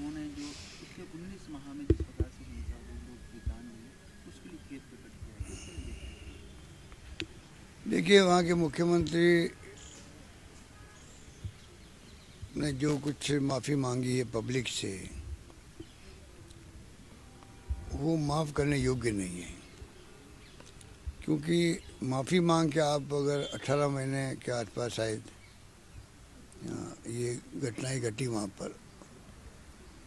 उन्होंने जो पिछले 19 माह में जिस प्रकार से हिंसा हुई, लोग की जान हुई, उसके लिए खेद प्रकट किया है। किस तरह देखते हैं? देखिए, वहाँ के मुख्यमंत्री ने जो कुछ माफ़ी मांगी है पब्लिक से, वो माफ़ करने योग्य नहीं है। क्योंकि माफ़ी मांग के आप अगर 18 महीने के आसपास शायद ये घटनाएं घटी वहाँ पर,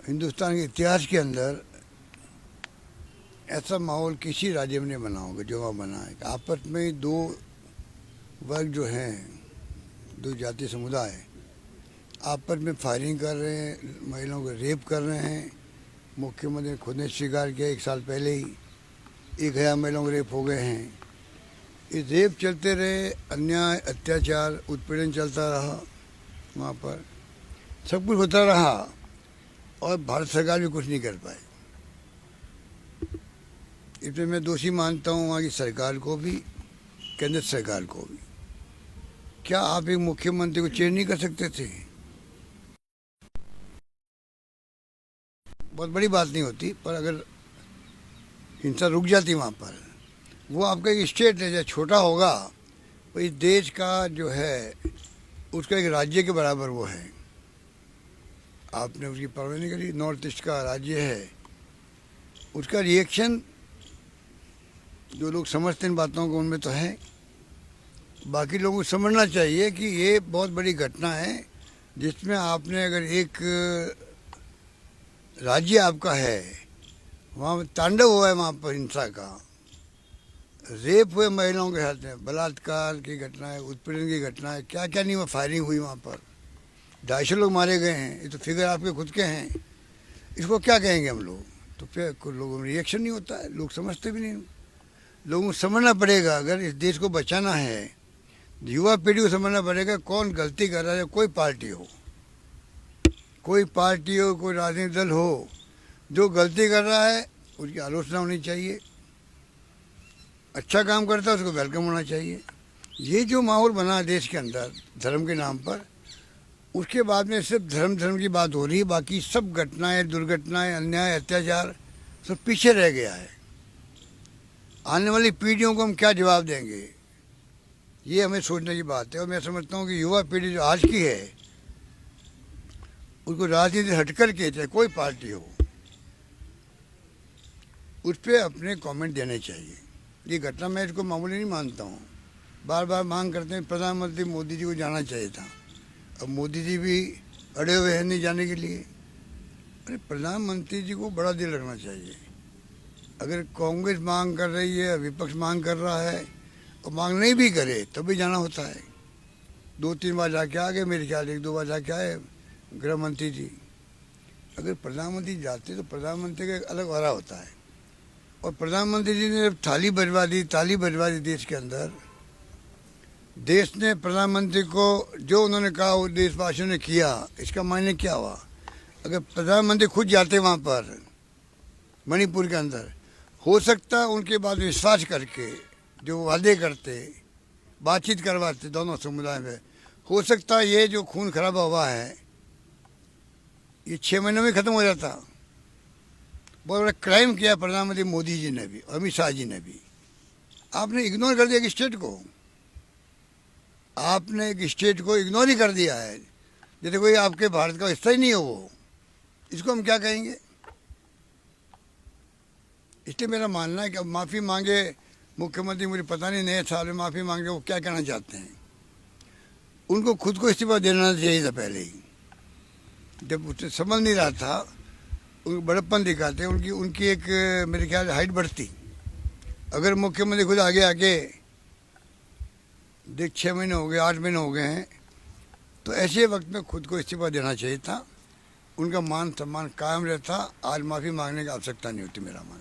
हिंदुस्तान के इतिहास के अंदर ऐसा माहौल किसी राज्य में नहीं बना होगा जो वहाँ बना है। आपस में दो वर्ग जो हैं, दो जातीय समुदाय आपस में फायरिंग कर रहे हैं, महिलाओं को रेप कर रहे हैं। मुख्यमंत्री ने खुद ने स्वीकार किया 1 साल पहले ही 1000 महिलाओं को रेप हो गए हैं। ये रेप चलते रहे, अन्याय, अत्याचार, उत्पीड़न चलता रहा, वहाँ पर सब कुछ होता रहा और भारत सरकार भी कुछ नहीं कर पाई। इसमें मैं दोषी मानता हूँ वहाँ की सरकार को भी, केंद्र सरकार को भी। क्या आप एक मुख्यमंत्री को चेंज नहीं कर सकते थे? बहुत बड़ी बात नहीं होती, पर अगर हिंसा रुक जाती वहाँ पर, वो आपका एक स्टेट है, चाहे छोटा होगा, पर इस देश का जो है उसका एक राज्य के बराबर वो है। आपने उसकी परवाह नहीं करी, नॉर्थ ईस्ट का राज्य है। उसका रिएक्शन जो लोग समझते इन बातों को उनमें तो है, बाकी लोगों को समझना चाहिए कि ये बहुत बड़ी घटना है जिसमें आपने अगर एक राज्य आपका है, वहाँ तांडव हुआ है, वहाँ पर हिंसा का, रेप हुए महिलाओं के साथ में, बलात्कार की घटनाएं, उत्पीड़न की घटनाएं, क्या क्या नहीं, वहाँ फायरिंग हुई, वहाँ पर 250 लोग मारे गए हैं। ये तो फिगर आपके खुद के हैं। इसको क्या कहेंगे हम लोग? तो फिर कुछ लोगों में रिएक्शन नहीं होता है, लोग समझते भी नहीं। लोगों को समझना पड़ेगा, अगर इस देश को बचाना है, युवा पीढ़ी को समझना पड़ेगा कौन गलती कर रहा है। कोई पार्टी हो, कोई पार्टी हो, कोई राजनीतिक दल हो, जो गलती कर रहा है उसकी आलोचना होनी चाहिए। अच्छा काम करता है उसको वेलकम होना चाहिए। ये जो माहौल बना है देश के अंदर धर्म के नाम पर, उसके बाद में सिर्फ धर्म की बात हो रही है, बाकी सब घटनाएं, दुर्घटनाएं, अन्याय, अत्याचार सब पीछे रह गया है। आने वाली पीढ़ियों को हम क्या जवाब देंगे, ये हमें सोचने की बात है। और मैं समझता हूँ कि युवा पीढ़ी जो आज की है, उसको राजनीति हटकर के, चाहे कोई पार्टी हो, उस पर अपने कमेंट देने चाहिए। ये घटना मैं इसको मामूली नहीं मानता हूँ। बार बार मांग करते हैं प्रधानमंत्री मोदी जी को जाना चाहिए था, अब मोदी जी भी अड़े हुए हैं नहीं जाने के लिए। अरे प्रधानमंत्री जी को बड़ा दिल रखना चाहिए। अगर कांग्रेस मांग कर रही है, विपक्ष मांग कर रहा है, और मांग नहीं भी करे तब भी जाना होता है। 2-3 बार जाके आ गए, मेरे ख्याल 1-2 बार जाके आए गृह मंत्री जी। अगर प्रधानमंत्री जाते तो प्रधानमंत्री का एक अलग वारा होता है। और प्रधानमंत्री जी ने जब ताली बजवा दी देश के अंदर, देश ने प्रधानमंत्री को जो उन्होंने कहा वो देशवासियों ने किया, इसका मायने क्या हुआ? अगर प्रधानमंत्री खुद जाते वहाँ पर मणिपुर के अंदर, हो सकता है उनके बाद विश्वास करके जो वादे करते, बातचीत करवाते दोनों समुदाय में, हो सकता है ये जो खून खराबा हुआ है ये 6 महीनों में ख़त्म हो जाता। बहुत बड़ा क्राइम किया प्रधानमंत्री मोदी जी ने भी, अमित शाह जी ने भी। आपने इग्नोर कर दिया एक स्टेट को, आपने एक स्टेट को इग्नोर ही कर दिया है, जैसे कोई आपके भारत का हिस्सा ही नहीं हो वो। इसको हम क्या कहेंगे? इसलिए मेरा मानना है कि अब माफ़ी मांगे मुख्यमंत्री, मुझे पता नहीं नए साल में माफ़ी मांगे वो क्या कहना चाहते हैं। उनको खुद को इस्तीफा देना चाहिए था पहले ही, जब उसे समझ नहीं रहा था। उनको बड़प्पन दिखाते, उनकी एक मेरे ख्याल हाइट बढ़ती। अगर मुख्यमंत्री खुद आगे आके देख 6 महीने हो गए, 8 महीने हो गए हैं, तो ऐसे वक्त में खुद को इस्तीफा देना चाहिए था। उनका मान सम्मान कायम रहता, आज माफ़ी मांगने की आवश्यकता नहीं होती, मेरा मान।